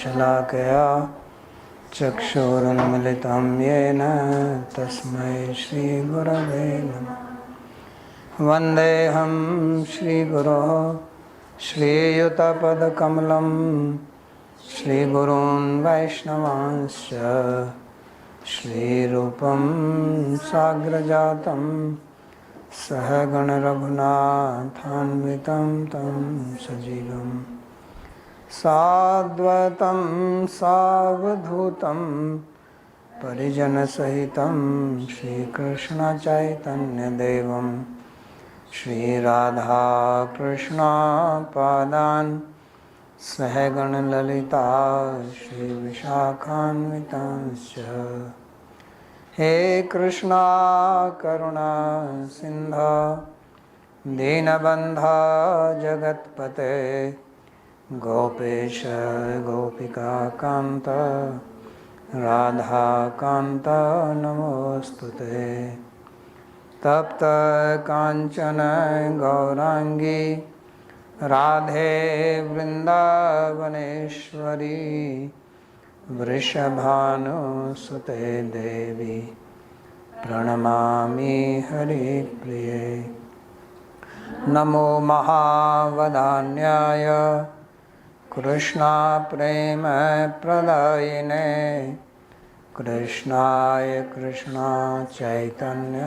शलाकया चक्षुरुन्मिलितं येन तस्मै श्रीगुरवे नमः। वन्देऽहं श्रीगुरोः श्रीयुतपदकमलं श्रीगुरून् वैष्णवांश्च श्रीरूपं साग्रजातं सहगण रघुनाथान्वितं तं सजीवं साद्वैतं सावधूतं परिजनसहितं श्रीकृष्णचैतन्यदेवं श्रीराधाकृष्णपादान् सहगण ललिता श्रीविशाखान्वितांश्च। हे कृष्णा करुणा सिन्धो दीनबन्धो जगत्पते गोपेश गोपिकान्त राधाकान्त नमोऽस्तुते। तप्त काञ्चन गौरांगी राधे वृन्दावनेश्वरी वृषभानुसुते देवी प्रणमामि हरिप्रिये। नमो महावदान्याय कृष्णा प्रेम प्रदायिने कृष्णाय कृष्णा चैतन्य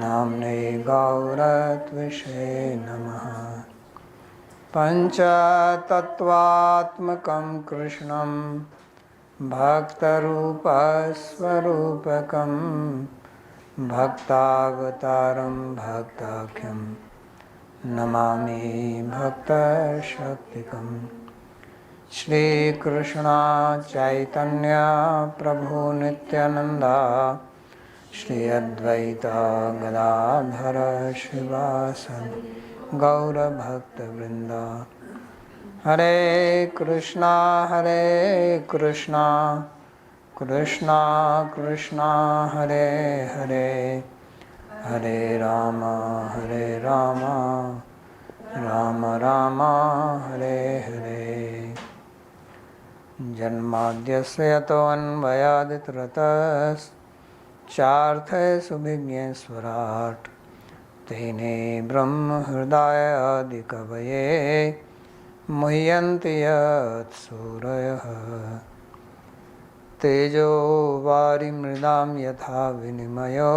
नाम्ने गौरत्विषे नमः। पंचतत्वात्मकं कृष्णं भक्तरूपस्वरूपकं भक्तावतारं भक्ताख्यं नमामि भक्तशक्तिकं। श्रीकृष्ण चैतन्य प्रभु नित्यानंदा श्री अद्वैता गदाधर श्रीवासदि गौरभक्तवृंदा। हरे कृष्णा कृष्णा कृष्णा हरे हरे हरे राम राम राम हरे हरे। जन्माद्यस्य यतोऽन्वयादितरतश्चार्थे सुभिज्ञेश्वराट् तेने ब्रह्म हृदय आदिकवये मुह्यन्ति यत्सूरयः। तेजो वारिमृदां यथा विनिमयो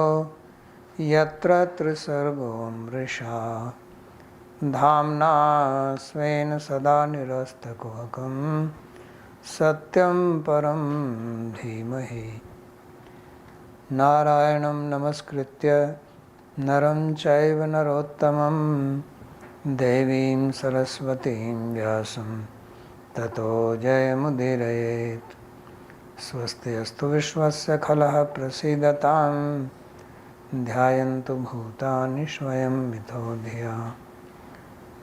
यत्र त्रिसर्गो मृषा धाम्ना स्वेन सदा निरस्तकुहकं सत्यं परं धीमहि। नारायणं नमस्कृत्य नरं चैव नरोत्तमं देवीं सरस्वतीं व्यासं ततो जयमुदीरयेत्। स्वस्ति अस्तु विश्वस्य खलः प्रसीदतां ध्यायन्तु भूतानि स्वयं मिथो धिया।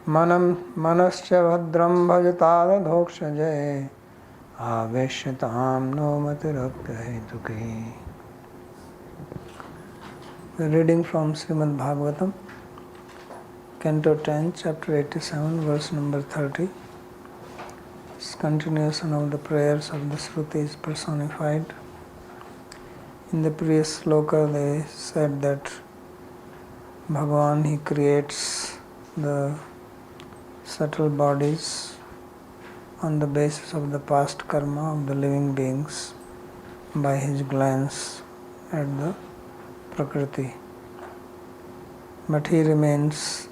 मनश्च भद्रं भजतादधोक्षजे आवेश्यतां no मतिरप्यहेतुकी। Reading from Śrīmad-Bhāgavatam, Canto 10, Chapter 87, verse number 30. It's continuation of the prayers of the Shrutis personified. In the previous sloka they said that Bhagavan, he creates the subtle bodies on the basis of the past karma of the living beings by his glance at the Prakriti, but he remains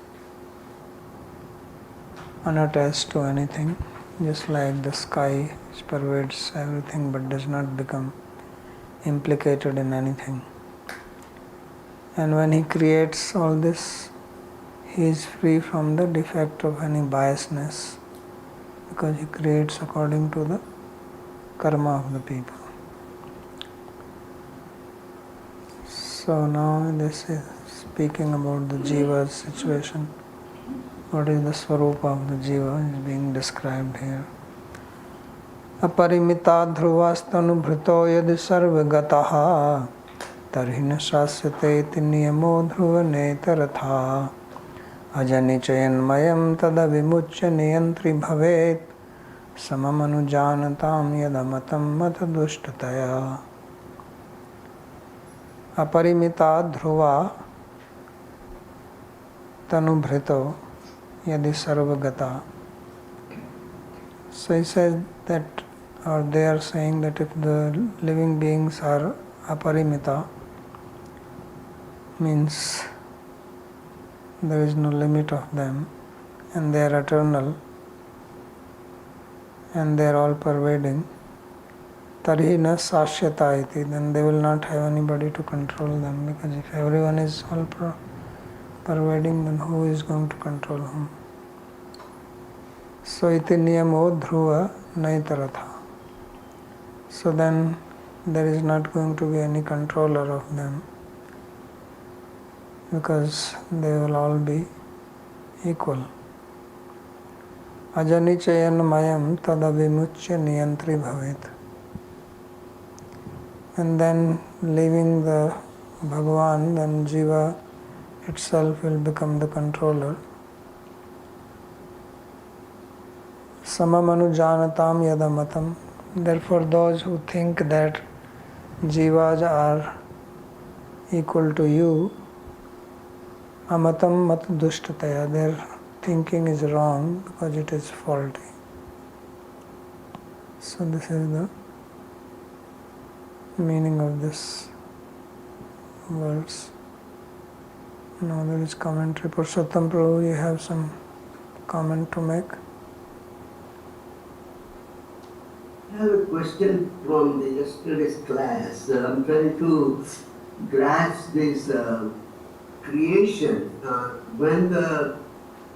unattached to anything, just like the sky which pervades everything but does not become implicated in anything. And when he creates all this, he is free from the defect of any biasness, because he creates according to the karma of the people. So now this is speaking about the Jiva's situation. What is the Swarupa of the Jiva is being described here. Aparimita dhruvastanubhrito yadi sarvagataha tarhina shasyate niyamo dhruvanetartha ajanichayanmayam tada vimuchya niyantri bhavet samamanujánatam yadamatam matadushtaya aparimita dhruva tanubhrito yadi sarvagata. So he says that, or they are saying that if the living beings are aparimita, means there is no limit of them, and they are eternal, and they are all pervading, tarhi na sashyata iti, then they will not have anybody to control them, because if everyone is all pervading, then who is going to control whom? So iti niyamo dhruva naitaratha. So then there is not going to be any controller of them, because they will all be equal. Ajanichayan mayam tadavimuchya niyantri bhavet. And then leaving the Bhagavan, then Jiva itself will become the controller. Samamanujánatam yadamatam. Therefore those who think that Jivas are equal to you, amatam mat dushtataya, their thinking is wrong because it is faulty. So this is the meaning of this verse. Now there is commentary. Purushottam Prabhu, you have some comment to make? I have a question from the yesterday's class. I'm trying to grasp this creation.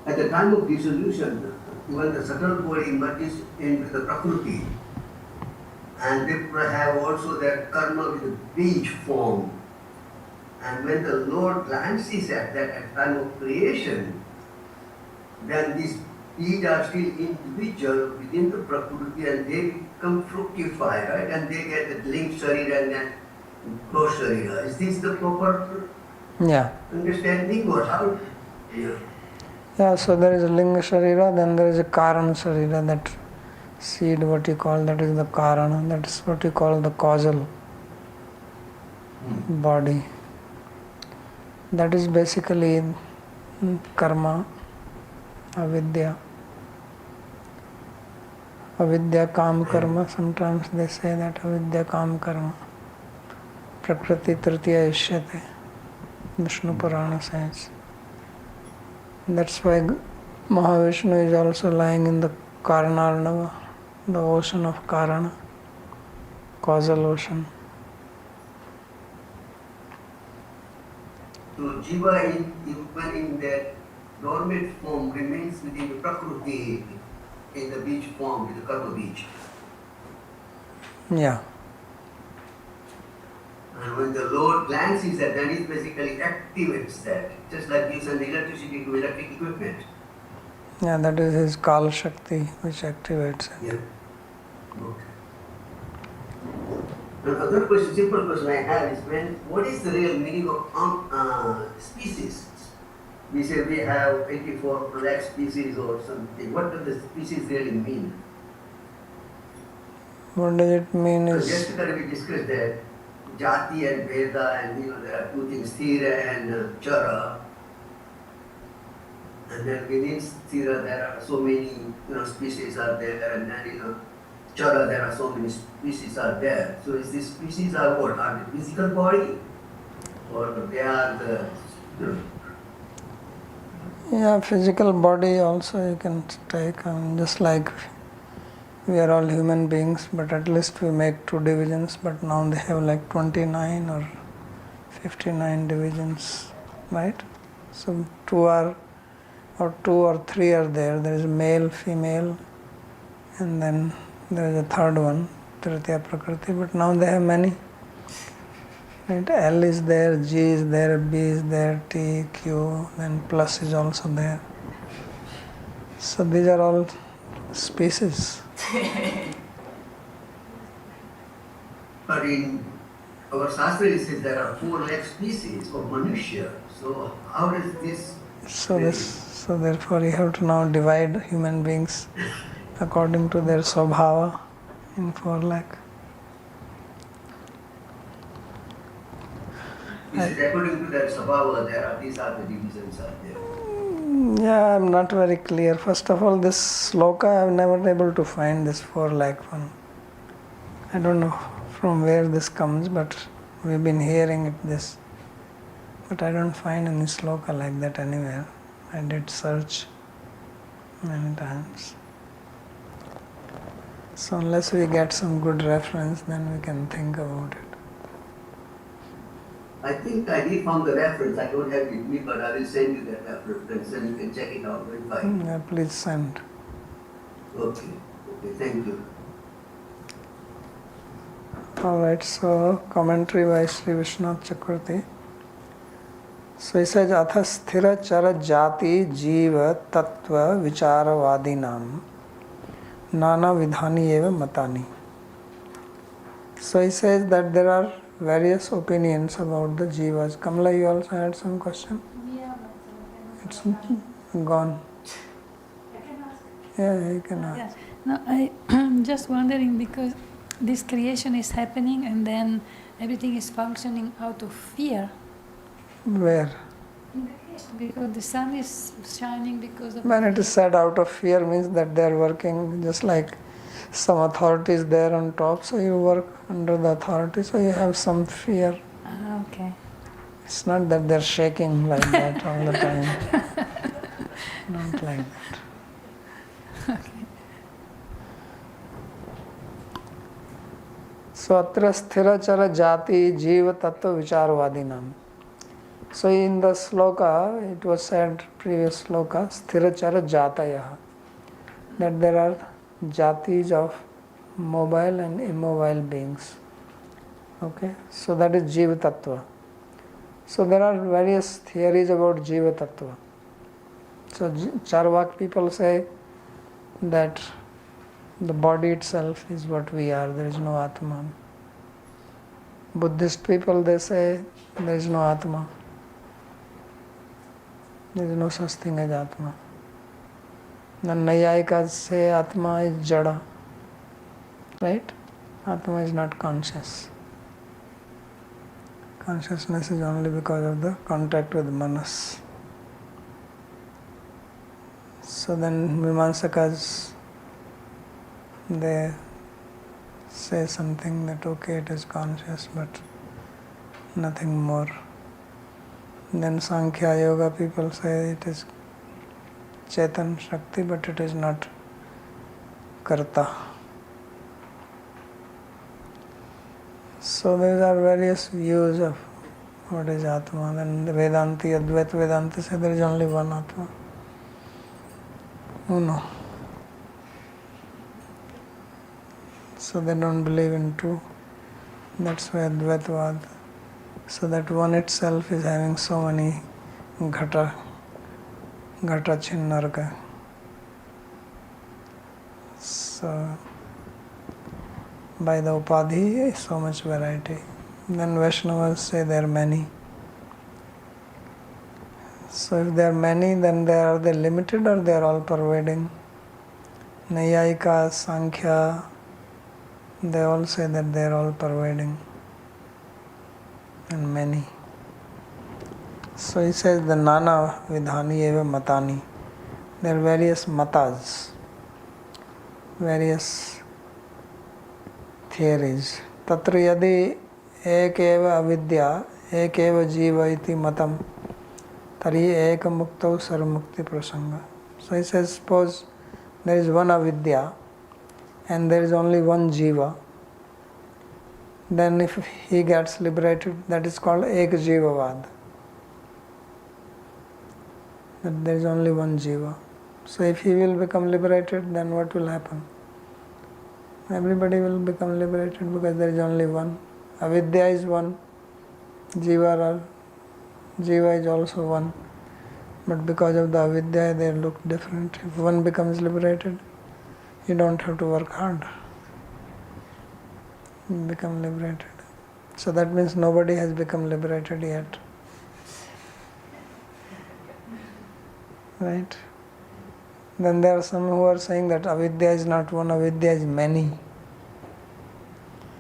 At the time of dissolution, when the subtle body merges into the Prakriti, and they have also that karma with the beach form. And when the Lord glances at that at time of creation, then these beads are still individual within the Prakriti, and they become fructify, right? And they get the link sharira and then gross sharira. Is this the proper understanding, or how? Yeah, so there is a linga sharira, then there is a karana sharira, that seed, what you call, that is the karana, that is what you call the causal body. That is basically karma, avidya. Avidya kam karma, sometimes they say that avidya kam karma. Prakriti tritiya ishyate, Vishnu Purana says. That's why Mahavishnu is also lying in the Karanarnava, the ocean of Karana, causal ocean. So Jiva, even in that dormant form, remains within the Prakriti in the beach form, with the karma beach. Yeah. And when the Lord glances at that, it basically activates that, just like gives an electricity to electric equipment. Yeah, that is his Kal Shakti which activates it. Yeah. Okay. Another question, simple question I have is, what is the real meaning of species? We say we have 84 lakh species or something. What does the species really mean? What does it mean is... Yesterday we discussed that Jati and Veda, and there are two things, Sthira and Chara. And then within Sthira there are so many species are there, and then Chara there are so many species are there. So is this species are what? Are the physical body? Or they are the... Yeah, physical body also you can take, just like we are all human beings, but at least we make 2 divisions, but now they have like 29 or 59 divisions, right? So 2 or 3 are there. There is male, female, and then there is a third one, Tritiya Prakriti, but now they have many. Right? L is there, G is there, B is there, T, Q, then plus is also there. So these are all species. But in our Shastra it says there are 4 lakh species of Manushya. So how does this... So therefore you have to now divide human beings according to their swabhava in 4 lakh. This is according to that Sabhava, these are the divisions are there. Yeah, I'm not very clear. First of all, this sloka, I've never been able to find this 4 lakh one. I don't know from where this comes, but we've been hearing it this. But I don't find any sloka like that anywhere. I did search many times. So unless we get some good reference, then we can think about it. I think I did found the reference. I don't have it with me, but I will send you that reference and you can check it out. Verify. Yeah, please send. Okay, thank you. Alright, so commentary by Sri Vishwanath Chakravarti. So he says, Atha sthira chara jati jiva tattva vicharavadinam nana vidhani eva matani. So he says that there are various opinions about the jivas. Kamala, you also had some question? Yeah, but It's gone. I can ask. Yeah, you can ask. Yeah. No, I'm just wondering because this creation is happening and then everything is functioning out of fear. Where? In the creation, because the sun is shining because of. When it is said out of fear means that they are working just like some authority is there on top, so you work under the authority, so you have some fear. Ah, okay. It's not that they're shaking like that all the time. Not like that. Okay. So atra sthira chara jati jiva tattva vicharvadinam. So in the sloka, it was said, previous sloka, sthira chara jatayah, that there are jatis of mobile and immobile beings. Okay, so that is Jiva Tattva. So there are various theories about Jiva Tattva. So Charvak people say that the body itself is what we are, there is no Atma. Buddhist people, they say there is no Atma. There is no such thing as Atma. The Nayayikas say Atma is Jada. Right? Atma is not conscious. Consciousness is only because of the contact with Manas. So then Mimamsakas, they say something that okay, it is conscious, but nothing more. Then Sankhya Yoga people say it is Chetan Shakti, but it is not Karta. So there are various views of what is Atma. Then the Vedanti, Advaita Vedanta say there is only one Atma. Uno. So they don't believe in two. That's why Advaitavad. So that one itself is having so many ghata chinnarga. So by the upadhi, so much variety. Then Vaishnavas say there are many. So if there are many, then are they limited or they are all pervading? Nayayika, Sankhya, they all say that they are all pervading and many. So he says the Nana Vidhani eva Matani. There are various matas, various theories. Tatra yadi ekeva avidya ekeva jiva iti matam tari eka muktau sarvamukti prasanga. So he says, suppose there is one avidya and there is only one jiva, then if he gets liberated, that is called ek jivavad. That there is only one jiva. So if he will become liberated, then what will happen? Everybody will become liberated because there is only one. Avidya is one. Jiva is also one. But because of the avidya, they look different. If one becomes liberated, you don't have to work hard. You become liberated. So that means nobody has become liberated yet. Right? Then there are some who are saying that avidya is not one, avidya is many.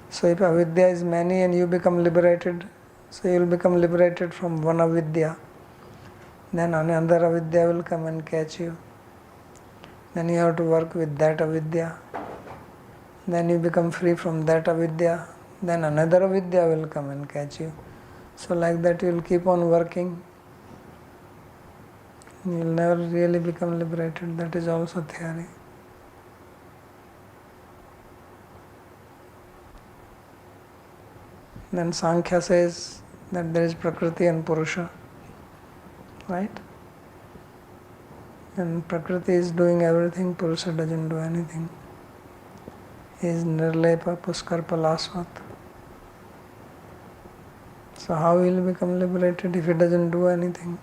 So if avidya is many and you become liberated, so you will become liberated from one avidya. Then another avidya will come and catch you. Then you have to work with that avidya. Then you become free from that avidya. Then another avidya will come and catch you. So like that you will keep on working. You will never really become liberated. That is also theory. Then Sankhya says that there is Prakriti and Purusha. Right? And Prakriti is doing everything, Purusha doesn't do anything. He is Nirlepa Puskar Palasvat. So how will he become liberated if he doesn't do anything?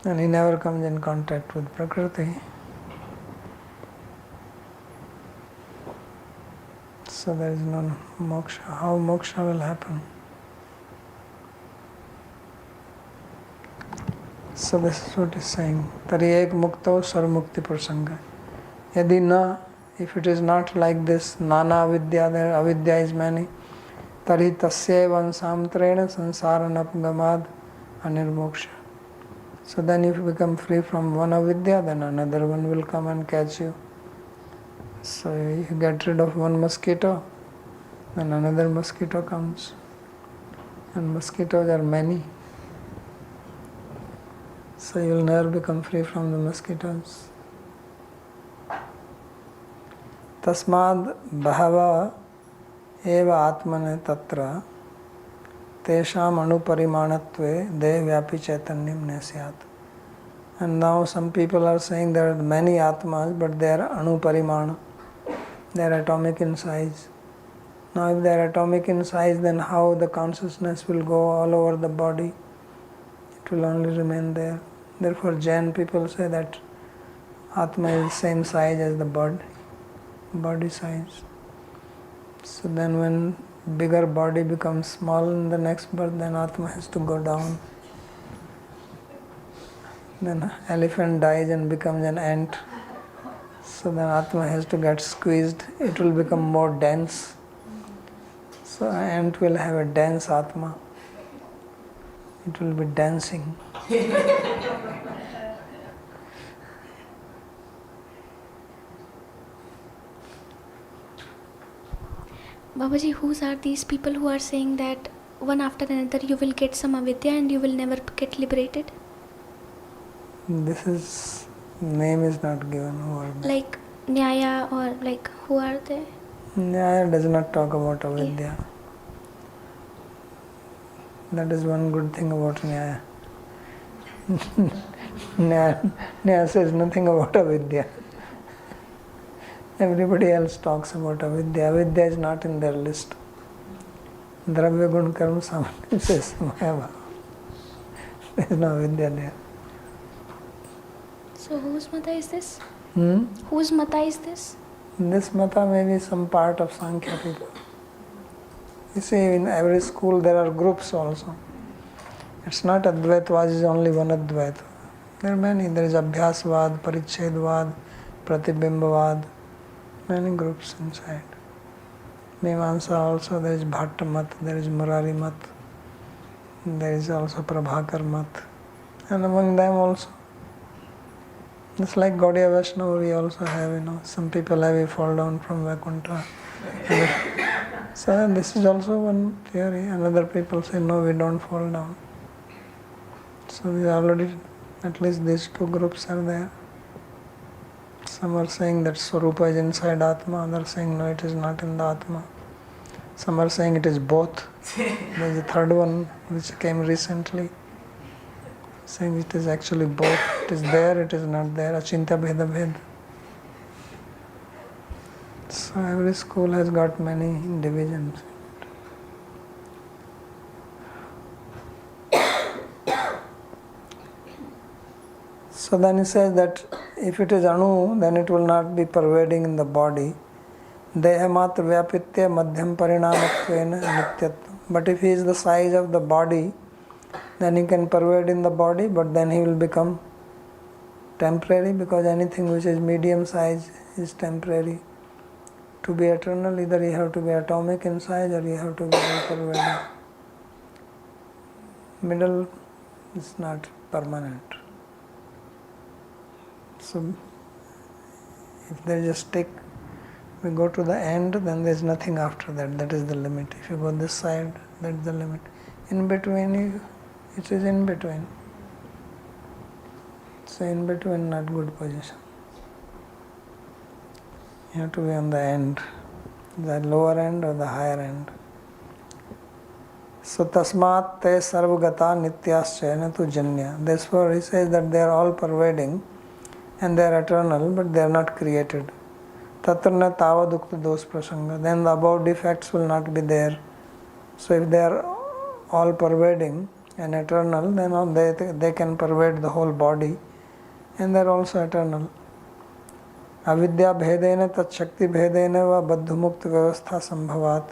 And he never comes in contact with Prakriti. So there is no moksha. How moksha will happen? So this is what he is saying. Tari ek mukto sarmukti prasanga. Yadi na, if it is not like this, nana avidya, there avidya is many. Tari tasya vansamtrena sansaranapgamad anirmoksha. So then if you become free from one avidya, then another one will come and catch you. So you get rid of one mosquito, then another mosquito comes. And mosquitoes are many. So you will never become free from the mosquitoes. Tasmad bhava eva atmane tatra tesham anuparimanatve devyapi chaitanyam nesyat. And now some people are saying there are many atmas, but they are anuparimana. They are atomic in size. Now if they are atomic in size, then how the consciousness will go all over the body? It will only remain there. Therefore Jain people say that Atma is the same size as the body size. So then when bigger body becomes small in the next birth, then Atma has to go down. Then elephant dies and becomes an ant. So then Atma has to get squeezed. It will become more dense. So an ant will have a dense Atma. It will be dancing. Babaji, whose are these people who are saying that one after another you will get some avidya and you will never get liberated? This is, name is not given. Who are they? Like Nyaya, or like who are they? Nyaya does not talk about avidya. Yeah. That is one good thing about Nyaya. Nyaya says nothing about avidya. Everybody else talks about avidya. Avidya is not in their list. Dravya gun karma samanya says Maya. There is no avidya there. So whose mata is this? Hmm? Whose mata is this? This mata may be some part of Sankhya people. You see, in every school there are groups also. It's not Advaitvad is only one Advaita. There are many. There is Abhyasvad, Parichedvad, Pratibimbavad. Many groups inside. Mimamsa also, there is Bhatta Mat, there is Murari Mat, there is also Prabhakar Mat, and among them also. It's like Gaudiya Vaishnava, we also have, some people have fall down from Vaikuntha. So this is also one theory. Another people say, no, we don't fall down. So we already, at least these two groups are there. Some are saying that Swarupa is inside Atma, others saying no, it is not in the Atma. Some are saying it is both. There is a third one which came recently, saying it is actually both. It is there, it is not there. Achintya Bheda Bhed. So every school has got many divisions. So then he says that if it is Anu, then it will not be pervading in the body. Dehamatra vyapitya madhyam parinamattvena nityatvam. But if he is the size of the body, then he can pervade in the body, but then he will become temporary, because anything which is medium size is temporary. To be eternal, either you have to be atomic in size or you have to be pervading. Middle is not permanent. So if there is a stick, we go to the end, then there is nothing after that. That is the limit. If you go this side, that is the limit. In between, it is in between. So in between, not good position. You have to be on the end, the lower end or the higher end. So tasmat te sarvagata nityascha natu janya. Therefore he says that they are all pervading and they are eternal, but they are not created. Tatrana tavadukta dos prasanga. Then the above defects will not be there. So if they are all pervading and eternal, then they can pervade the whole body, and they are also eternal. Avidya bhedena tat shakti bhedena va baddhumukta vyavastha sambhavat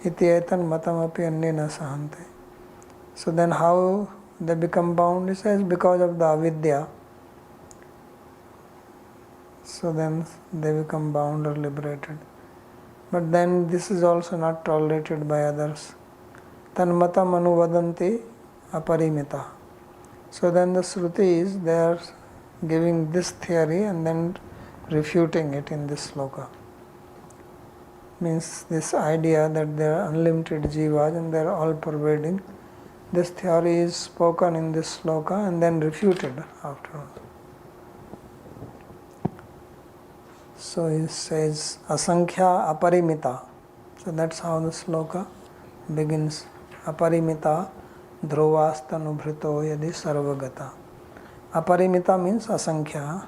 iti etan matam api annena sahante. So then how they become bound? He says because of the avidya. So then they become bound or liberated. But then this is also not tolerated by others. Tanmatam anuvadanti aparimita. So then the Shrutis, they are giving this theory and then refuting it in this sloka. Means this idea that there are unlimited jivas and they are all pervading. This theory is spoken in this sloka and then refuted afterwards. So he says asankhya aparimita. So that's how the sloka begins. Aparimita dhruvasthanubhrito yadi sarvagata. Aparimita means asankhya,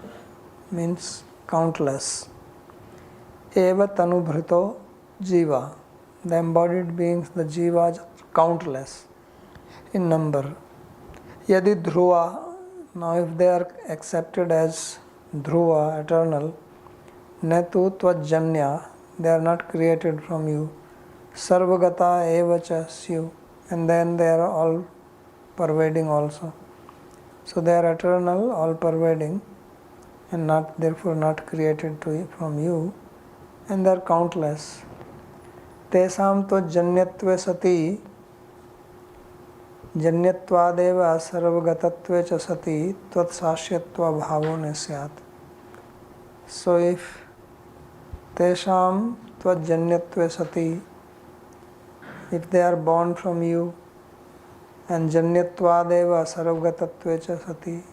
means countless. Eva tanubhrito jiva. The embodied beings, the jivas, countless in number. Yadi dhruva. Now if they are accepted as dhruva, eternal, Natu tvajanya, they are not created from you. Sarvagata evacha syu, and then they are all pervading also. So they are eternal, all pervading, and not therefore not created from you, and they are countless. Tesam tvajanyatve sati, janyatvadeva sarvagatatve cha sati, tvatsashyatva bhavo nesyat. So if Tesham tvajanyatve sati, if they are born from you, and janyatvadeva sarvagatatve cha sati,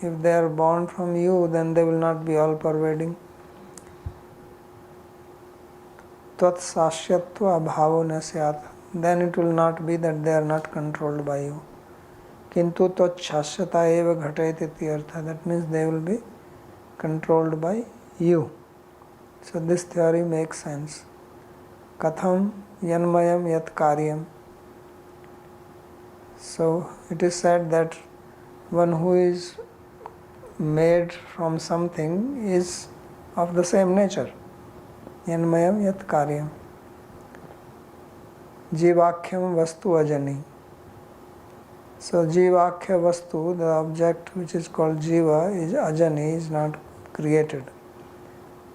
if they are born from you, then they will not be all pervading. Tvatsashyatva bhavo nasyat, then it will not be that they are not controlled by you. Kintu tvachhasyata eva ghatayati ityartha, that means they will be controlled by you. So this theory makes sense. Katham yanmayam yat karyam. So it is said that one who is made from something is of the same nature. Yanmayam yat karyam. Jivakhyam vastu ajani. So jivakhya vastu, the object which is called jiva, is ajani, is not created.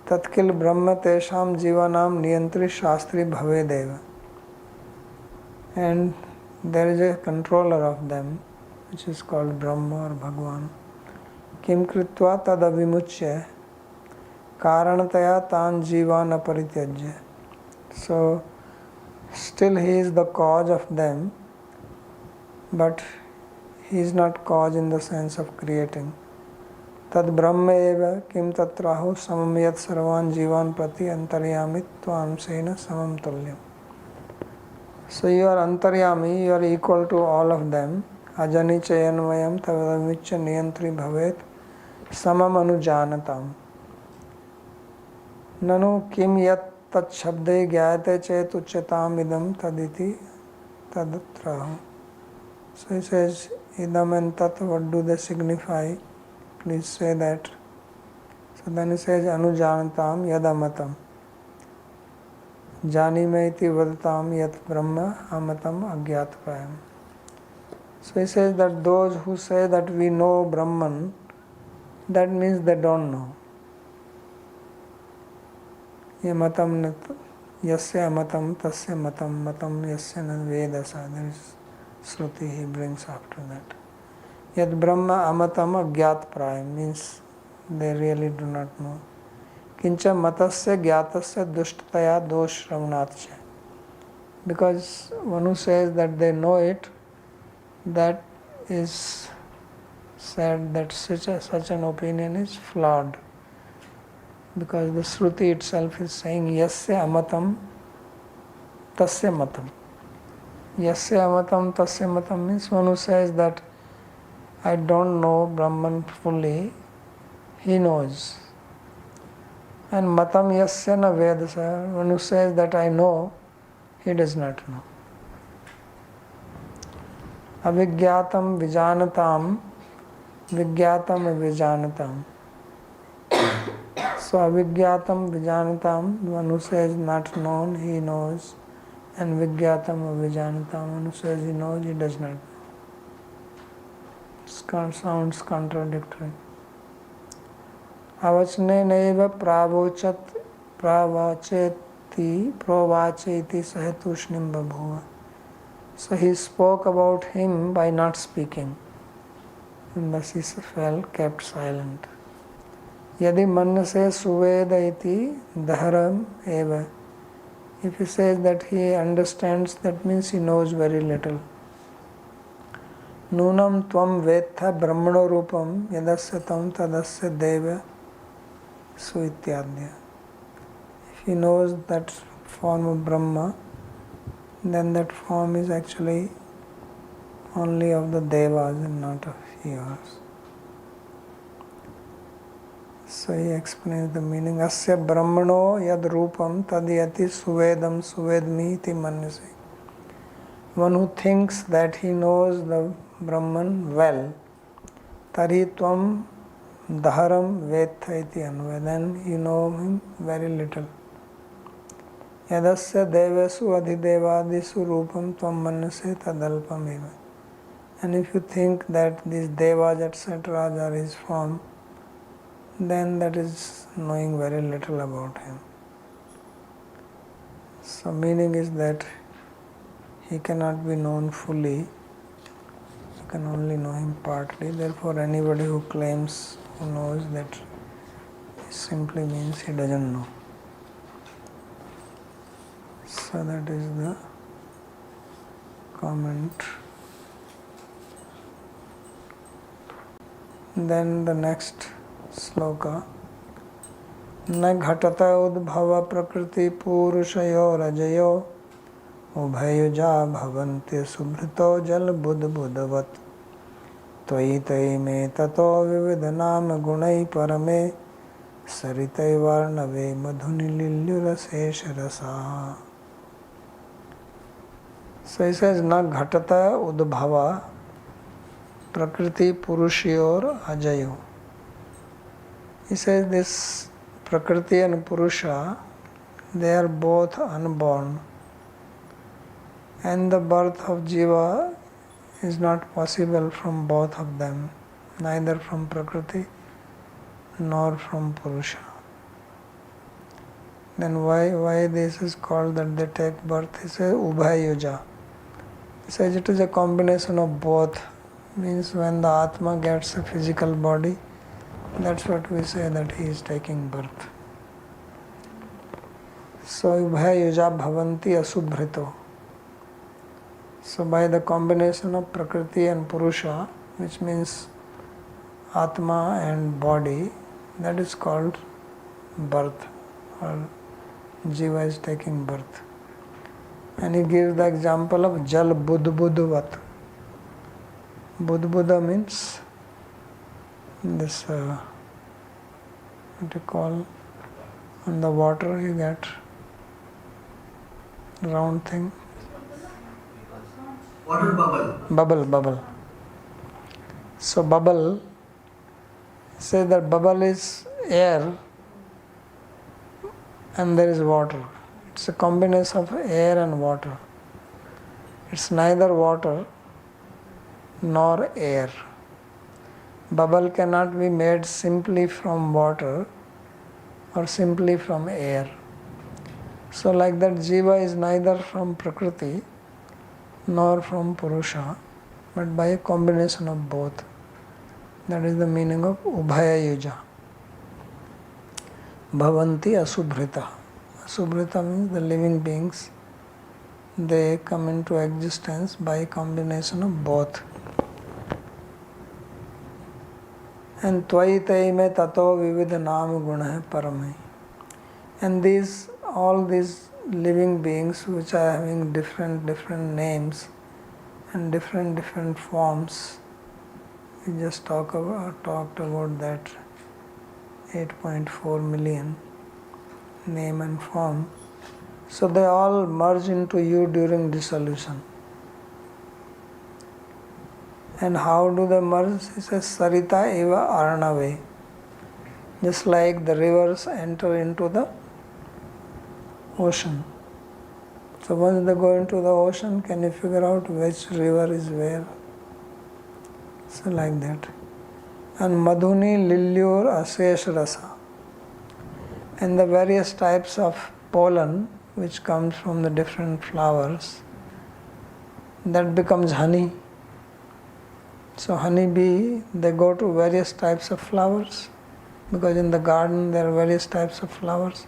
Tatkil brahma tesham jivanam niyantri shastri bhavedeva. And there is a controller of them, which is called Brahma or Bhagwan. Kim kritva tad avimuchya karanataya tan jivan aparityajya. So still he is the cause of them, but he is not cause in the sense of creating. Tad brahma eva kim tatrahu samam yat sarvan jivan prati antaryami tvam sena samam tulyam. So you are antaryami, you are equal to all of them. Ajani chayanvayam tavadamicha niyantri bhavet samam anujanatam. Nanu kim yat tat shabde gyayate chet ucchatam idam taditi tadatrahu. So he says, idam and tat, what do they signify? Please say that. So then he says, anujanatam yadamatam. Jani maiti vadatam yat brahma amatam agyatpayam. So he says that those who say that we know Brahman, that means they don't know. Matam yasya matam tasya matam matam yasya na vedasa. There is Shruti he brings after that. Yad Brahma amatam agyat praya means they really do not know. Kincha matasya gyatasya dushtataya dosh ramanatcha. Because one who says that they know it, that is said that such an opinion is flawed. Because the Shruti itself is saying yasya amatam tasya matam. Yasya amatam tasya matam means one who says that I don't know Brahman fully, he knows. And matam yasya na vedasa, one who says that I know, he does not know. Avigyatam vijanatam, vigyatam vijanatam. So avigyatam vijanatam, one who says not known, he knows. And vigyatam vijanatam, one who says he knows, he does not know. It sounds contradictory. Avachne naiva pravacheti sahetushnim babhuva. So he spoke about him by not speaking. And thus he kept silent. Yadi mannase suveda iti dharam eva. If he says that he understands, that means he knows very little. Nunam tvam vetha brahmano rupam yadasya tam tadasya deva suityadya. If he knows that form of Brahma, then that form is actually only of the devas and not of yours. So he explains the meaning. Asya brahmano yad rupam tadyati suvedam suvedmi iti manyase. One who thinks that he knows the Brahman well, tari tvam dharam vetha iti anva. Then you know him very little. Yadasya devesu adhidevadisu rupam tvam manyase tadalpam eva. And if you think that these devas etc. are his form, then that is knowing very little about him. So meaning is that he cannot be known fully. You can only know him partly. Therefore anybody who claims, who knows, that it simply means he doesn't know. So that is the comment. Then the next sloka. Na ghatata udbhava prakriti purushayo rajayo ubhayuja bhavanti subhrito jal buddhavat त्वयि तयि मे ततो विविधनाम गुणै परमे सरितै वर्णवे मधुनिलिल्युरशेष रसा. So he says, na ghatata udbhava prakriti purushayor ajayo. He says this Prakriti and Purusha, they are both unborn. And the birth of Jiva is not possible from both of them, neither from Prakriti nor from Purusha. Then why this is called that they take birth? He says Ubhayuja. He says it is a combination of both. Means when the Atma gets a physical body, that's what we say that he is taking birth. So Ubhayuja bhavanti asubhrito. So by the combination of Prakriti and Purusha, which means Atma and body, that is called birth, or Jiva is taking birth. And he gives the example of Jal Buddhavat. Buddha means this, what you call, on the water you get round thing. Water bubble. Bubble. So bubble, say that bubble is air and there is water. It's a combination of air and water. It's neither water nor air. Bubble cannot be made simply from water or simply from air. So like that, Jiva is neither from Prakriti nor from Purusha, but by a combination of both. That is the meaning of Ubhaya Yuja. Bhavanti Asubhrita. Asubhrita means the living beings. They come into existence by a combination of both. And Tvaitaime Tato Vividha Nam Guna Parame. And all these living beings which are having different names and different forms, we just talked about that 8.4 million name and form. So they all merge into you during dissolution. And how do they merge? It says Sarita eva arnave. Just like the rivers enter into the ocean. So once they go into the ocean, can you figure out which river is where? So like that. And Madhuni Lilyur Asesh Rasa. And the various types of pollen which comes from the different flowers, that becomes honey. So honeybee, they go to various types of flowers, because in the garden there are various types of flowers,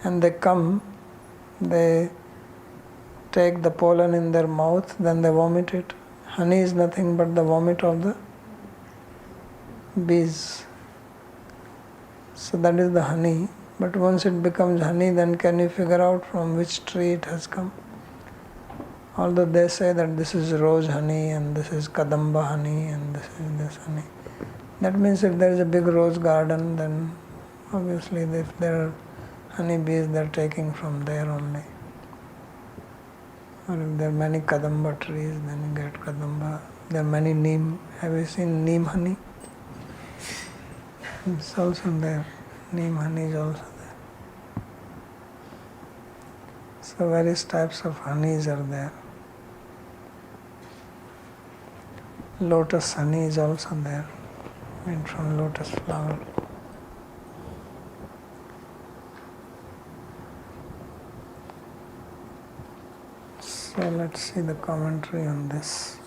and they come, they take the pollen in their mouth, then they vomit it. Honey is nothing but the vomit of the bees. So that is the honey. But once it becomes honey, then can you figure out from which tree it has come? Although they say that this is rose honey and this is kadamba honey and this is this honey. That means if there is a big rose garden, then obviously if there are honey bees, they are taking from there only. Or if there are many kadamba trees, then you get kadamba. There are many neem. Have you seen neem honey? It's also there. Neem honey is also there. So various types of honeys are there. Lotus honey is also there, made from lotus flower. So let's see the commentary on this.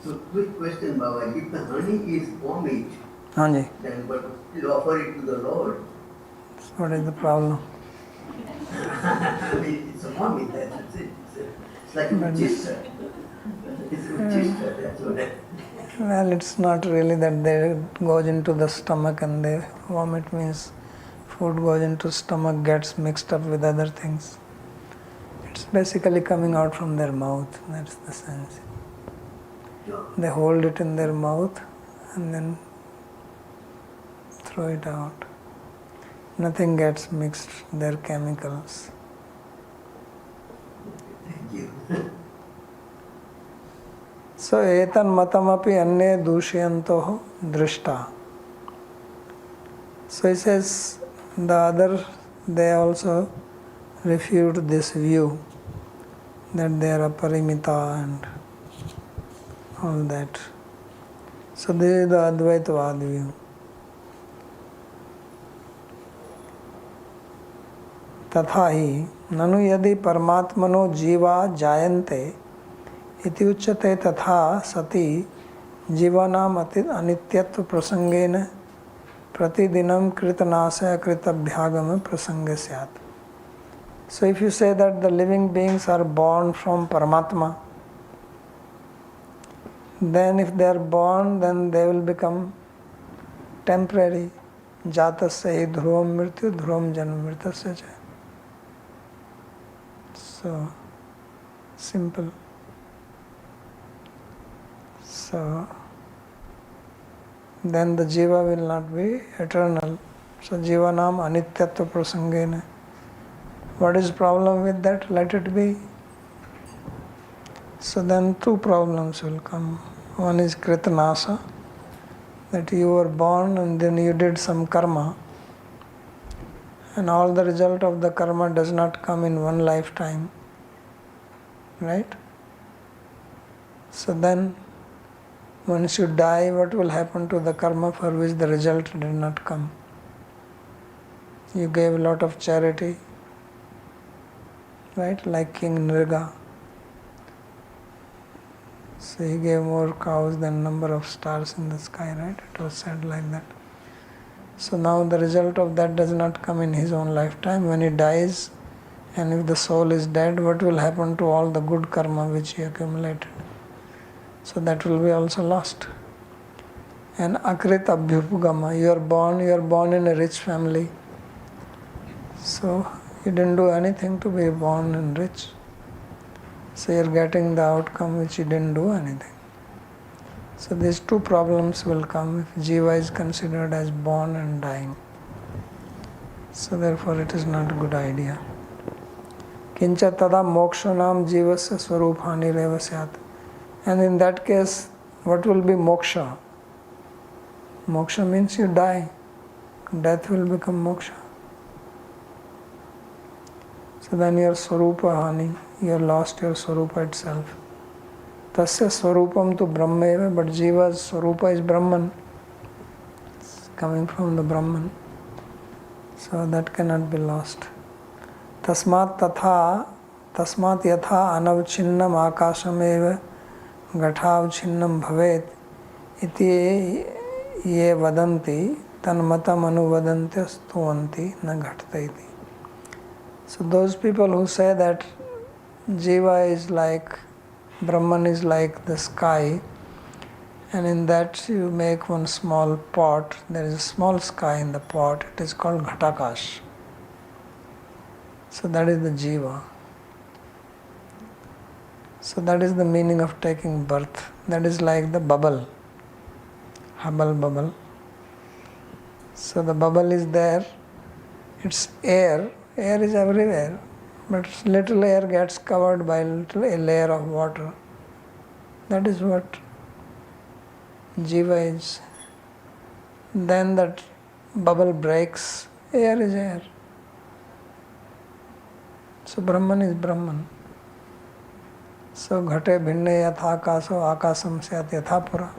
So quick question, Babaji. If the honey is vomit, Hanji, then but you offer it to the Lord. so what is the problem? I mean, it's a vomit, that's it. It's like a gesture. It's a gesture, that's what I... Well, it's not really that they goes into the stomach and they vomit, means food goes into stomach, gets mixed up with other things. It's basically coming out from their mouth, that's the sense. They hold it in their mouth and then throw it out. Nothing gets mixed, their chemicals. Thank you. So, etan matamapi anye dushayantoh drishta. So he says, the other, they also refute this view that they are aparimita and all that. So this is the Advaitavad view. तथा ही ननु यदि परमात्मनो जीवा जायन्ते इति उच्यते तथा सति जीवानाम अनित्यत्व प्रसंगेन प्रतिदिनं कृतनाशय कृतभ्यागम प्रसंगे स्यात्. So if you say that the living beings are born from Paramatma, then if they are born, then they will become temporary. Jatasya hi dhruvam mrityu dhruvam janma mritasya cha. So simple. So then the jiva will not be eternal. So jiva nam anityatva prasangena. What is problem with that? Let it be. So then two problems will come. One is kritanasa, that you were born and then you did some karma, and all the result of the karma does not come in one lifetime, right? So then, once you die, what will happen to the karma for which the result did not come? You gave a lot of charity, right? Like King Nriga. So he gave more cows than number of stars in the sky, right? It was said like that. So now the result of that does not come in his own lifetime. When he dies, and if the soul is dead, what will happen to all the good karma which he accumulated? So that will be also lost. And akrit abhyupagama, you are born in a rich family. So you didn't do anything to be born and rich. So you are getting the outcome which you didn't do anything. So these two problems will come if Jiva is considered as born and dying. So therefore it is not a good idea. Kincha tada mokshanam jivasya swarupani reva syat. And in that case, what will be moksha? Moksha means you die. Death will become moksha. So then your swarupa hani, you have lost your swarupa itself. Tasya swarupam tu brahmeva, but Jiva's swarupa is Brahman. It's coming from the Brahman. So that cannot be lost. Tasmat yatha anavchinnam akashameva ghatavchinnam bhavet iti ye vadanti tanmatam anuvadanti stuvanti na ghatataiti. So those people who say that Jiva is like, Brahman is like the sky, and in that you make one small pot, there is a small sky in the pot, it is called Ghatakash. So that is the Jiva. So that is the meaning of taking birth. That is like the bubble, Hubble bubble. So the bubble is there, it's air is everywhere, but little air gets covered by a layer of water. That is what Jiva is. Then that bubble breaks, air is air. So Brahman is Brahman. So ghate bhinne yatha akaso akasam syat yatha pura.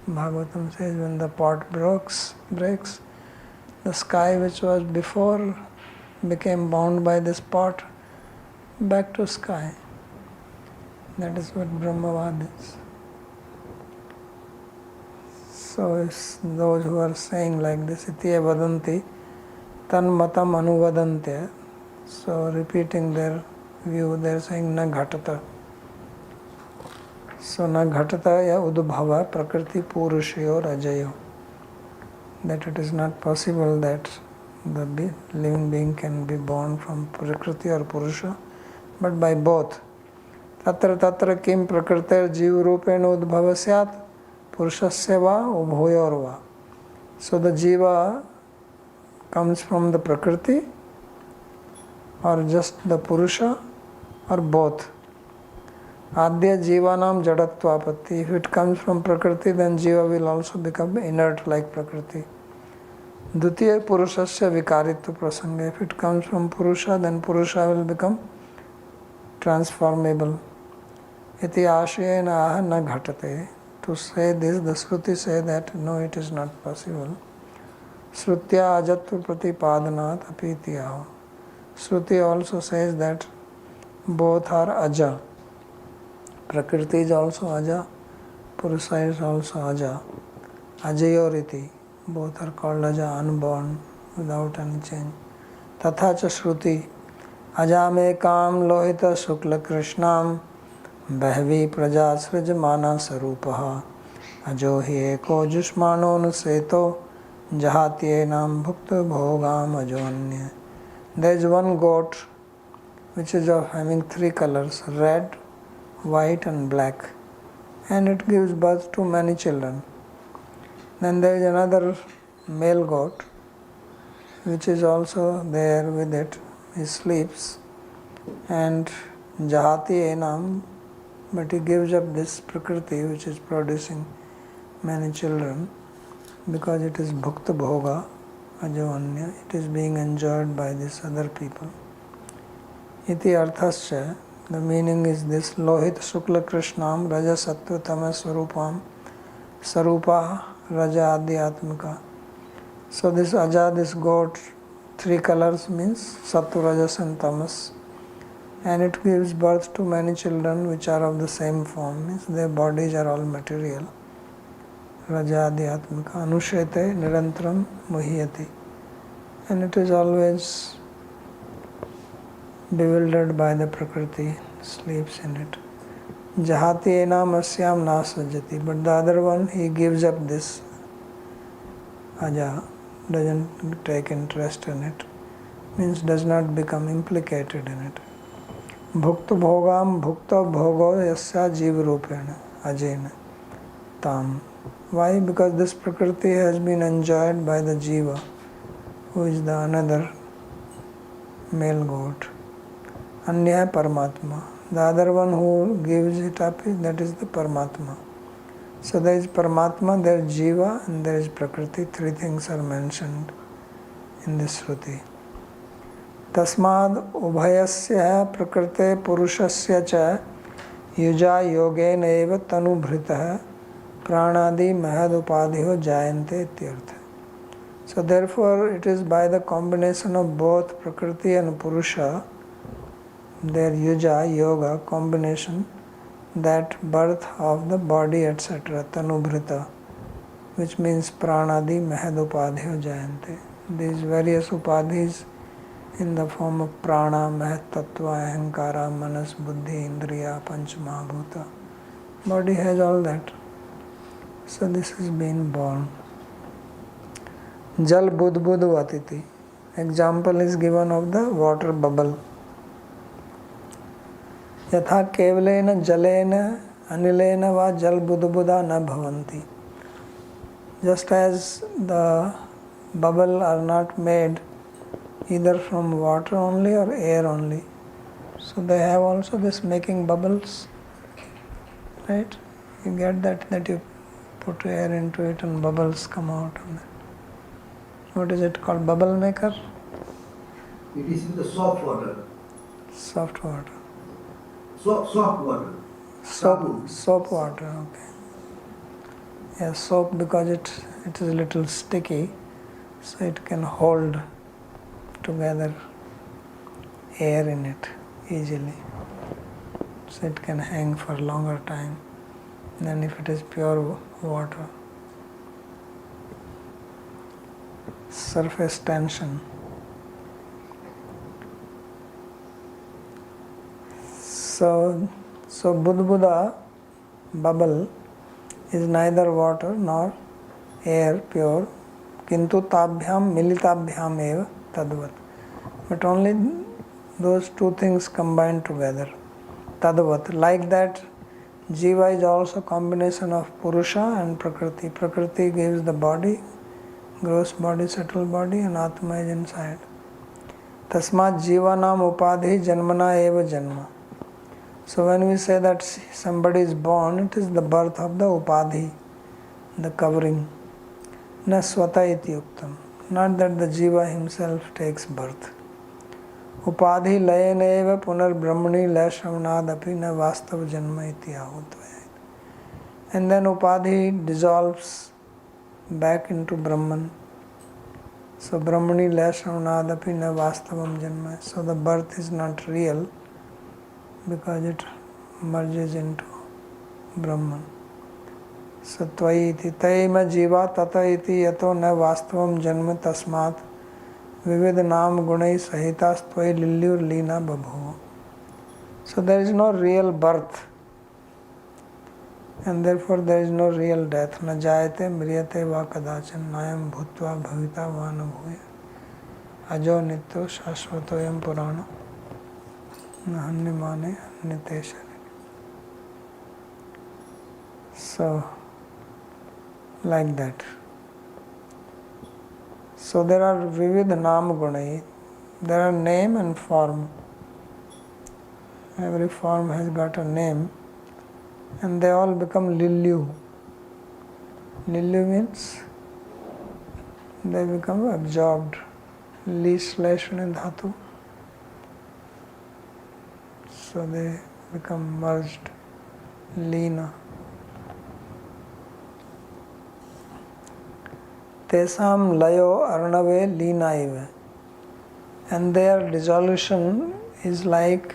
Bhagavatam says when the pot breaks, the sky which was before became bound by this pot, back to sky. That is what Brahmavad is. So it's those who are saying like this, itiye vadanti, tan matam anuvadante. So repeating their view, they are saying na ghatata. So na ghatata ya udbhava prakriti purushayo rajayo. That it is not possible that the living being can be born from prakriti or purusha, but by both. Tatra kim prakriter jiva rupena udbhava syat purushasya va ubhoyor va. So the jiva comes from the prakriti or just the purusha or both. Adya jivanam jadatvapatti. If it comes from prakriti, then jiva will also become inert like prakriti. Dutiya purushasya vikaritva prasanga. If it comes from purusha, then purusha will become transformable. Iti ashayena aha na ghatate. To say this, the Shruti say that no, it is not possible. Shrutya ajatva pratipadanat apitiyaho. Shruti also says that both are aja. Prakriti is also aja, Purusha is also aja. Ajayoriti, both are called aja, unborn, without any change. Tatha cha Shruti, ajamekam lohita shukla krishnam bahvi praja srijamana sarupaha ajo hi eko jushmano nuseto jahatyenam bhukta bhogam ajonyya. There is one goat which is of having three colors, red, white and black, and it gives birth to many children. Then there is another male goat which is also there with it. He sleeps and jahati enam, but he gives up this prakriti which is producing many children because it is bhukta bhoga ajavanya, it is being enjoyed by these other people. Iti arthasya, The meaning is this: Lohit Shukla Krishnam Raja Sattva Tama Swarupam Sarupa Raja Adi Atmika. So this Aja, this goat, three colors means Sattva, Rajas and Tamas, and it gives birth to many children which are of the same form, means their bodies are all material. Raja Adi Atmika Anushete Nirantram Muhyati, and it is always bewildered by the Prakriti, sleeps in it. Jahati enam asyam nasajati, but the other one, he gives up this Aja, doesn't take interest in it, means does not become implicated in it. Bhukta bhogam bhukta bhogo yasya jiva rupena ajena tam. Why? Because this Prakriti has been enjoyed by the Jiva, who is the another male goat. Anya Paramatma. The other one who gives it up, that is the Paramatma. So there is Paramatma, there is Jiva, and there is Prakriti. Three things are mentioned in this Shruti. Tasmad ubhayasya prakrite purushasya cha yuja yogena eva tanu bhritaha pranadi mahadupadhiyo jayante ityartha. So therefore it is by the combination of both Prakriti and Purusha, their yuja, yoga, combination, that birth of the body, etc., tanubhrita, which means pranadi mahadupadhiyo jayante. These various upadhis in the form of prana, mahat tattva, ahankara, manas, buddhi, indriya, panch mahabhuta. Body has all that. So this has been born. Jal budbudu vatiti. Example is given of the water bubble. Yatha kevalena jalena anilena va jal budbuda na bhavanti. Just as the bubble are not made either from water only or air only. So they have also this making bubbles. Right? You get that you put air into it and bubbles come out. What is it called? Bubble maker? It is in the soft water. Soft water. Soft water. Soap water, okay. Yeah, soap because it is a little sticky, so it can hold together air in it easily. So it can hang for a longer time than if it is pure water. Surface tension. So Budbuda, bubble, is neither water nor air pure, kintu tabhyam militabhyam eva tadvat. But only those two things combined together. Tadvat. Like that, Jiva is also combination of Purusha and Prakriti. Prakriti gives the body, gross body, subtle body, and Atma is inside. Tasmat Jivanam upadhi janmana eva janma. So when we say that somebody is born, it is the birth of the upadhi, the covering. Na swata iti yuktam. Not that the Jiva himself takes birth. Upadhi layena eva punar brahmani lashamnad api na vastav janma iti ahutvaya. And then upadhi dissolves back into Brahman. So brahmani lashamnad api na vastavam janma. So the birth is not real, because it merges into Brahman. So tvai iti taima jiva tata iti yato na vastavam janma tasmat vivid nam gunai sahitas tvai lilyur lina babhu. So there is no real birth, and therefore there is no real death. Na jayate mriyate va kadachan nayam bhutva bhavita va na bhuya ajo nityo shashvatoyam purana Nahanyamane Niteshari. So, like that. So there are vivid nam gunai. There are name and form. Every form has got a name, and they all become lilyu. Lilyu means they become absorbed. Li/dhatu. so they become merged, Leena. Tesam layo arnave leenaiva. And their dissolution is like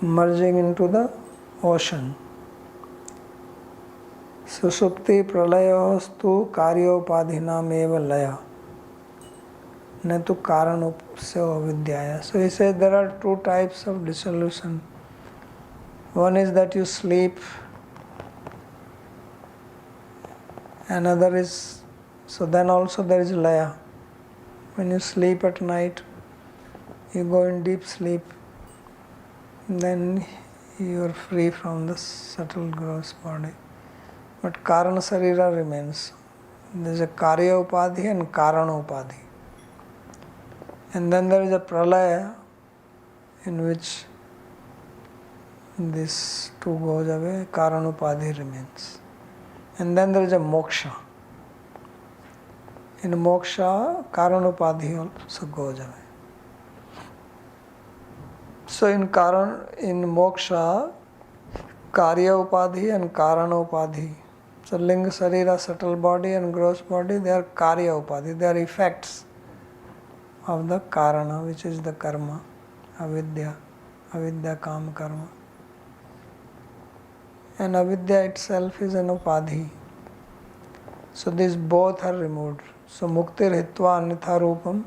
merging into the ocean. Susupti pralayostu karyopadhinam eva laya. Natu karanupsya vidyaya. So he says there are two types of dissolution. One is that you sleep, another is, so then also there is laya. When you sleep at night, you go in deep sleep, then you are free from the subtle gross body. But Karana Sarira remains. There is a Karya Upadhi and Karana Upadhi. And then there is a Pralaya in which this two goes away, Karana Upadhi remains. And then there is a Moksha. In Moksha, Karana Upadhi also goes away. So in Moksha, Karya Upadhi and Karana Upadhi. So Linga Sarira, subtle body and gross body, they are Karya Upadhi. They are effects of the Karana, which is the karma, avidya kama karma. And avidya itself is an upadhi. So these both are removed. So muktir hitva anitha rupam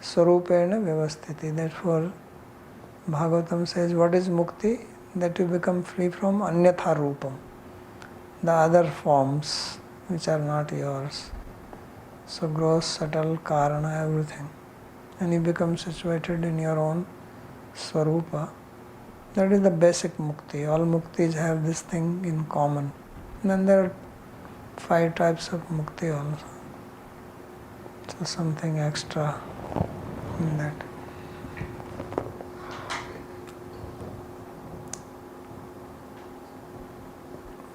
sarupena vyavasthiti. Therefore Bhagavatam says, what is mukti? That you become free from anyatha rupam, the other forms which are not yours. So gross, subtle, karana, everything. And you become situated in your own swarupa. That is the basic mukti. All muktis have this thing in common. And then there are 5 types of mukti also. So something extra in that.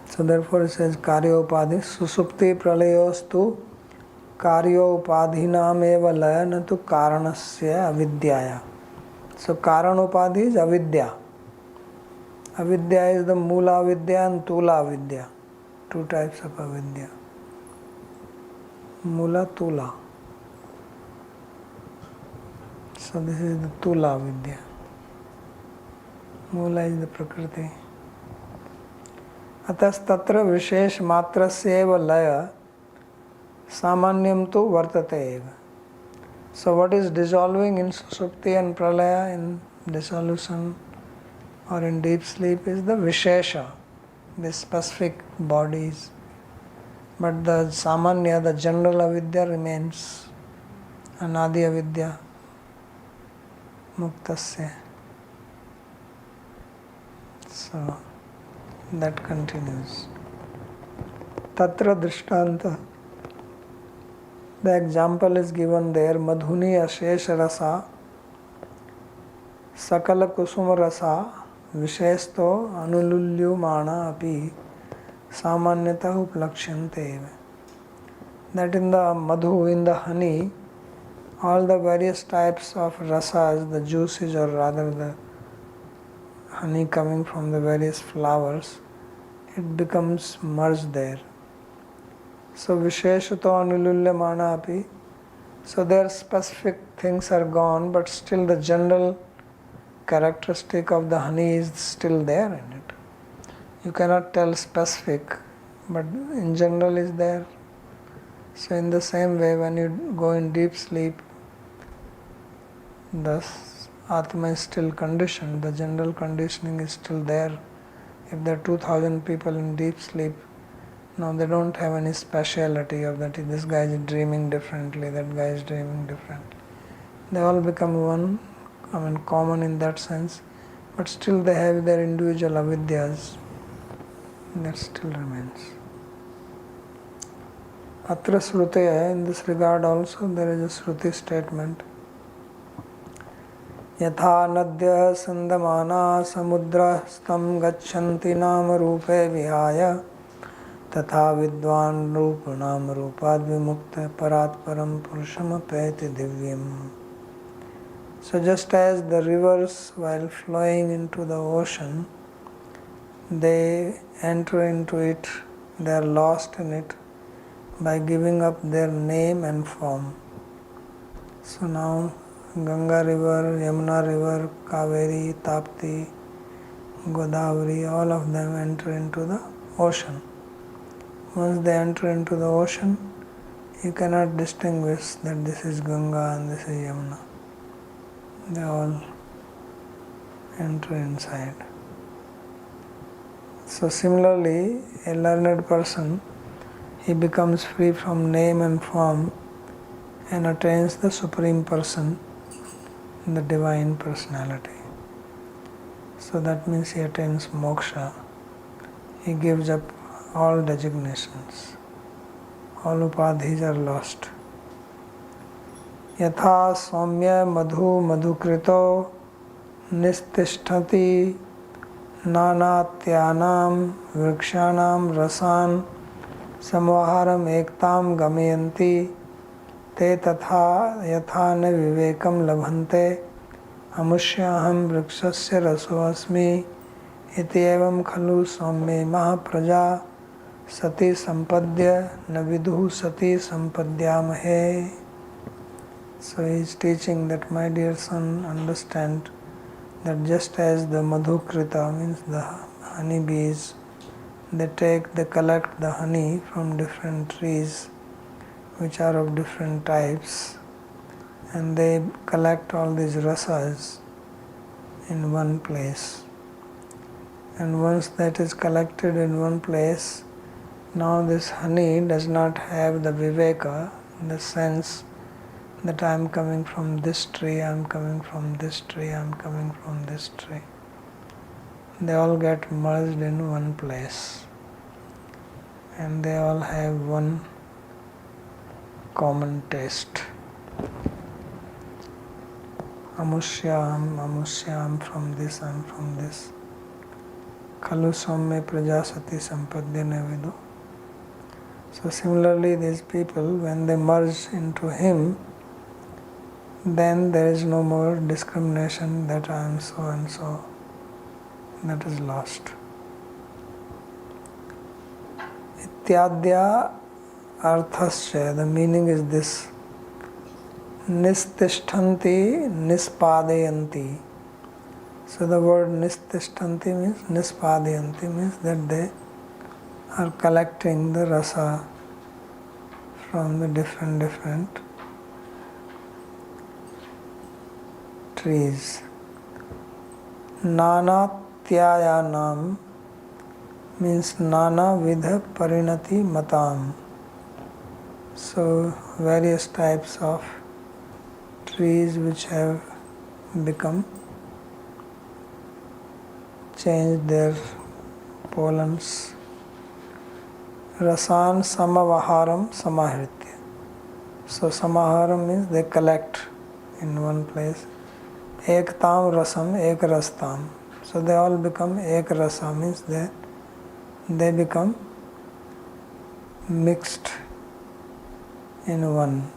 So therefore it says Karyopadhi Susupti Pralayostu Karyopadhinam eva laya natu karanasya avidyaya. So Karanopadhi is avidya. Avidya is the Mula Avidya and Tula Avidya. 2 types of avidya. Mula, Tula. So this is the Tula Avidya. Mula is the Prakriti. Atastatra Vishesh Matrasya Laya Samanyam tu Vartate eva. So what is dissolving in Susupti and Pralaya, in dissolution or in deep sleep, is the Vishesha, the specific bodies. But the Samanya, the general avidya remains. Anadi avidya Muktasya. So that continues. Tatra Drishtanta. The example is given there. Madhuni Ashesh Rasa Sakala Kusuma Rasa Vishesto Anululyu Mana Api Samanyata Uplakshante. That in the madhu, in the honey, all the various types of rasas, the juices or rather the honey coming from the various flowers, it becomes merged there. So Visheshato Anululya Mana Api. So their specific things are gone, but still the general characteristic of the honey is still there in it. You cannot tell specific, but in general is there. So in the same way, when you go in deep sleep, the Atma is still conditioned, the general conditioning is still there. If there are 2,000 people in deep sleep, no, they don't have any speciality of that. This guy is dreaming differently, that guy is dreaming differently. They all become one, common in that sense, but still they have their individual avidyas. That still remains. Atra Srutaya, in this regard also there is a Sruti statement. Yatha nadya sandamana samudra stam gachanti nama rupe vihaya तथा विद्वान रूप नाम रूपाद विमुक्त परात्परम पुरुषम पैति दिव्यम. So just as the rivers, while flowing into the ocean, they enter into it, they are lost in it by giving up their name and form. So now Ganga river, Yamuna river, Kaveri, Tapti, Godavari, all of them enter into the ocean. Once they enter into the ocean, you cannot distinguish that this is Ganga and this is Yamuna. They all enter inside. So similarly, a learned person, he becomes free from name and form and attains the Supreme Person, the Divine Personality. So that means he attains moksha. He gives up all designations. All upadhis are lost. Yatha saumya madhu madhukrito nististhati nanatyanam vrikshanam rasan samvaharam ektam gamayanti te tatha yatha na vivekam labhante amusyaham vrikshasya raso asmi iti evam khalu saumya mahapraja sati sampadya na vidhu sati sampadyamahe. So he is teaching that, my dear son, understand that just as the madhukrita, means the honeybees, they collect the honey from different trees which are of different types, and they collect all these rasas in one place. And once that is collected in one place, now this honey does not have the viveka, the sense that I am coming from this tree, I am coming from this tree, I am coming from this tree. They all get merged in one place, and they all have one common taste. Amusyam from this, I am from this. Khalu samme prajasati sampadya nevidu. So similarly, these people, when they merge into him, then there is no more discrimination that I am so and so. That is lost. Ityadya arthasya, the meaning is this. Nistishtanti nispadayanti. So the word nistishtanti means nispadayanti, means that they are collecting the rasa from the different trees. Nanatyayanam means nana vidha parinati matam. So various types of trees which have become changed their pollens. Rasan samavaharam samahritya. So samaharam means they collect in one place. Ektam rasam ek rastam. So they all become ek rasa, means they become mixed in one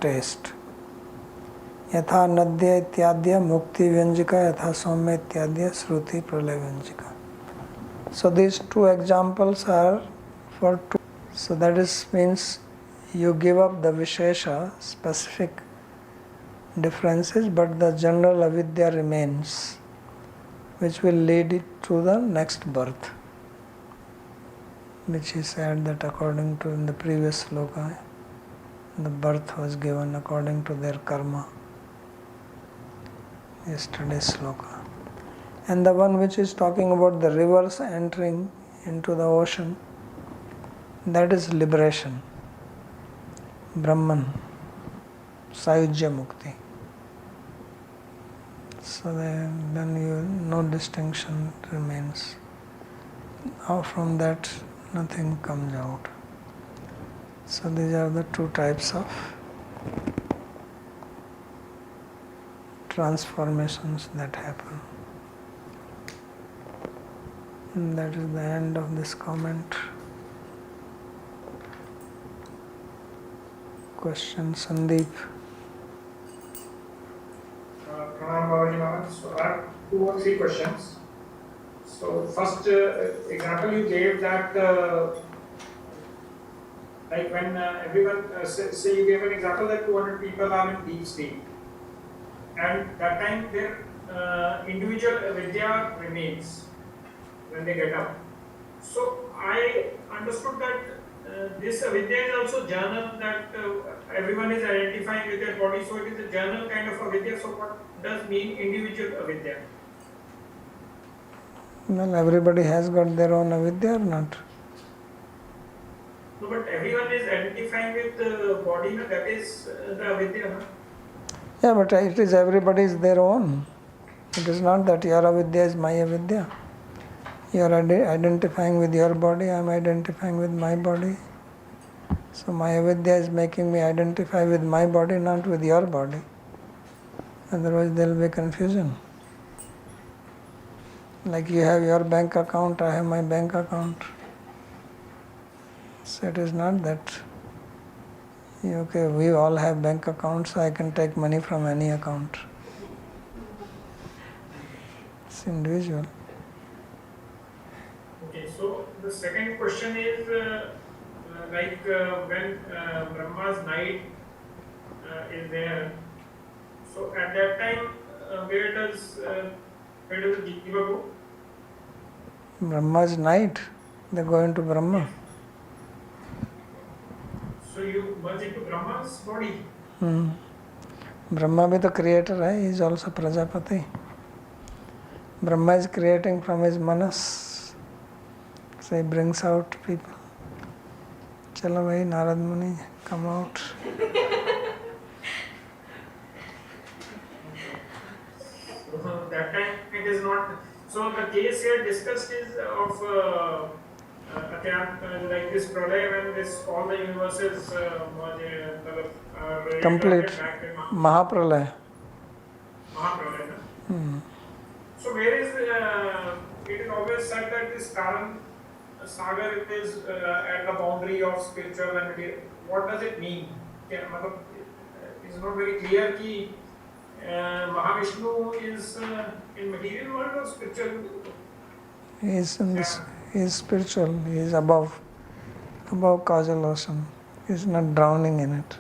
taste. Yatha nadya ityadya mukti vyanjika yatha saumya ityadya shruti pralaya vyanjika. So these two examples are for two. So that is means you give up the vishesha, specific differences, but the general avidya remains, which will lead it to the next birth, which he said that according to in the previous sloka, the birth was given according to their karma. Yesterday's sloka. And the one which is talking about the rivers entering into the ocean, that is liberation, Brahman, Sayujya Mukti. So then no distinction remains. Now from that nothing comes out. So these are the two types of transformations that happen. And that is the end of this comment. Question, Sandeep. 2 or 3 questions. So first example you gave that like when everyone say you gave an example that 200 people are in deep sleep, and that time their individual avidya remains when they get up. So I understood that this avidya is also journal that everyone is identifying with their body, so it is a journal kind of avidya. So what does mean individual avidya? Well, everybody has got their own avidya or not? No, but everyone is identifying with the body, no? That is the avidya. No? Yeah, but it is everybody's their own. It is not that your avidya is my avidya. You are identifying with your body, I am identifying with my body. So my avidya is making me identify with my body, not with your body. Otherwise there will be confusion. Like you have your bank account, I have my bank account. So it is not that, okay, we all have bank accounts, so I can take money from any account. It's individual. Okay, so the second question is when Brahma's night is there, so at that time where does the Jiva go? Brahma's night, they go into Brahma. So you merge into Brahma's body. Brahma is the creator, he is also Prajapati. Brahma is creating from his manas. So he brings out people. Chalo bhai, Narad Muni, come out. So that time it is not. So the case here discussed is of like this pralaya when this all the universes Complete Mahapralaya. Mahapralaya. So where is it is always said that this Karan Sagar is at the boundary of spiritual and material. What does it mean? It's not very clear that Mahavishnu is in material world or spiritual? He is in this. He is spiritual. He is above causal ocean. He is not drowning in it.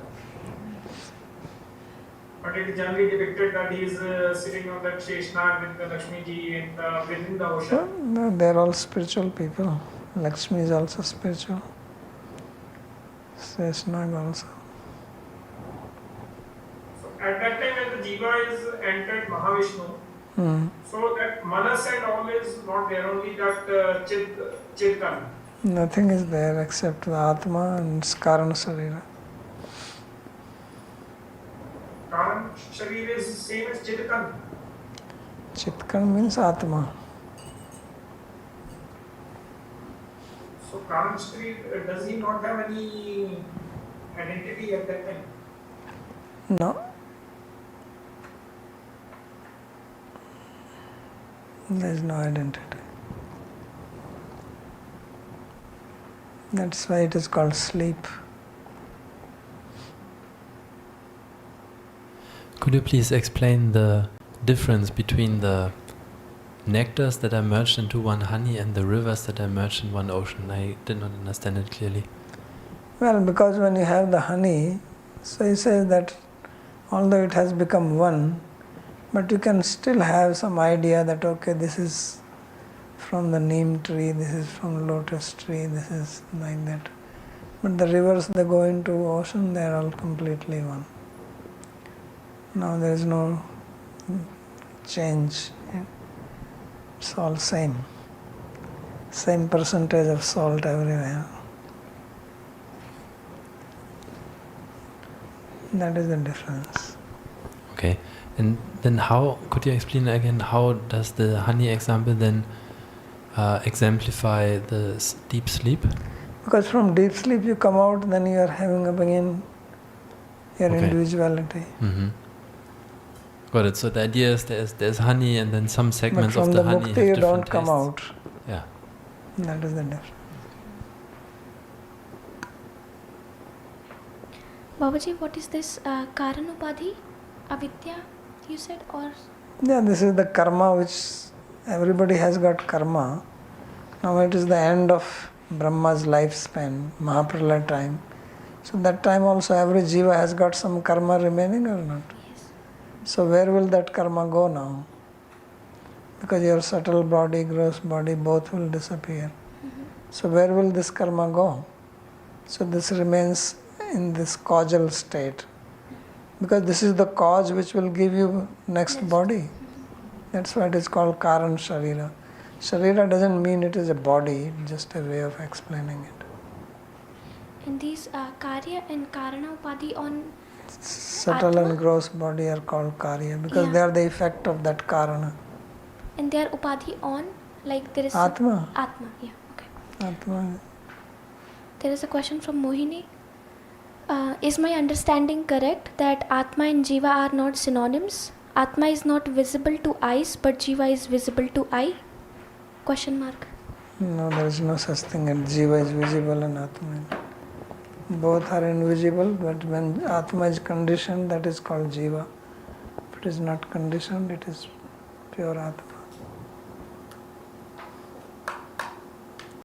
But it is generally depicted that he is sitting on that Sheshnag with the Lakshmi ji and within the ocean. No, they are all spiritual people. Lakshmi is also spiritual. Sheshnag also. So at that time when the Jiva is entered Mahavishnu, so that Manas and all is not there, only that Chitkan. Nothing is there except the Atma and Karana Sharira. Karan Sharir is same as Chitkan. Chitkan means Atma. So Karan Sharir, does he not have any identity at that time? No. There is no identity. That's why it is called sleep. Could you please explain the difference between the nectars that are merged into one honey and the rivers that are merged in one ocean? I did not understand it clearly. Well, because when you have the honey, so he says that although it has become one, but you can still have some idea that okay, this is from the neem tree, this is from lotus tree, this is like that. But the rivers, they go into ocean, they are all completely one. Now there is no change. It's all same. Same percentage of salt everywhere. That is the difference. Okay. And then how, could you explain again, how does the honey example then exemplify the deep sleep? Because from deep sleep you come out, then you are having again your individuality. Got it. So the idea is there's honey and then some segments of the honey have different tastes. But from the mukti you don't come out. Yeah. That is the difference. Babaji, what is this Karanupadhi? Avidya, you said, or Yeah, this is the karma which everybody has got karma. Now it is the end of Brahma's lifespan, Mahapralaya time. So that time also every jiva has got some karma remaining or not? Yes. So where will that karma go now? Because your subtle body, gross body, both will disappear. So where will this karma go? So this remains in this causal state. Because this is the cause which will give you next body. That's why it is called Karan Sharira. Sharira doesn't mean it is a body, it's just a way of explaining it. And these Karya and Karana Upadhi on Subtle Atma? and gross body are called Karya because Yeah. they are the effect of that Karana. and they are Upadhi on, like there is Atma. Atma, yeah, okay. Atma. There is a question from Mohini. Is my understanding correct that Atma and Jiva are not synonyms? Atma is not visible to eyes, but Jiva is visible to eye? Question mark. No, there is no such thing as Jiva is visible and Atma is. Both are invisible, but when Atma is conditioned, that is called Jiva. If it is not conditioned, it is pure Atma.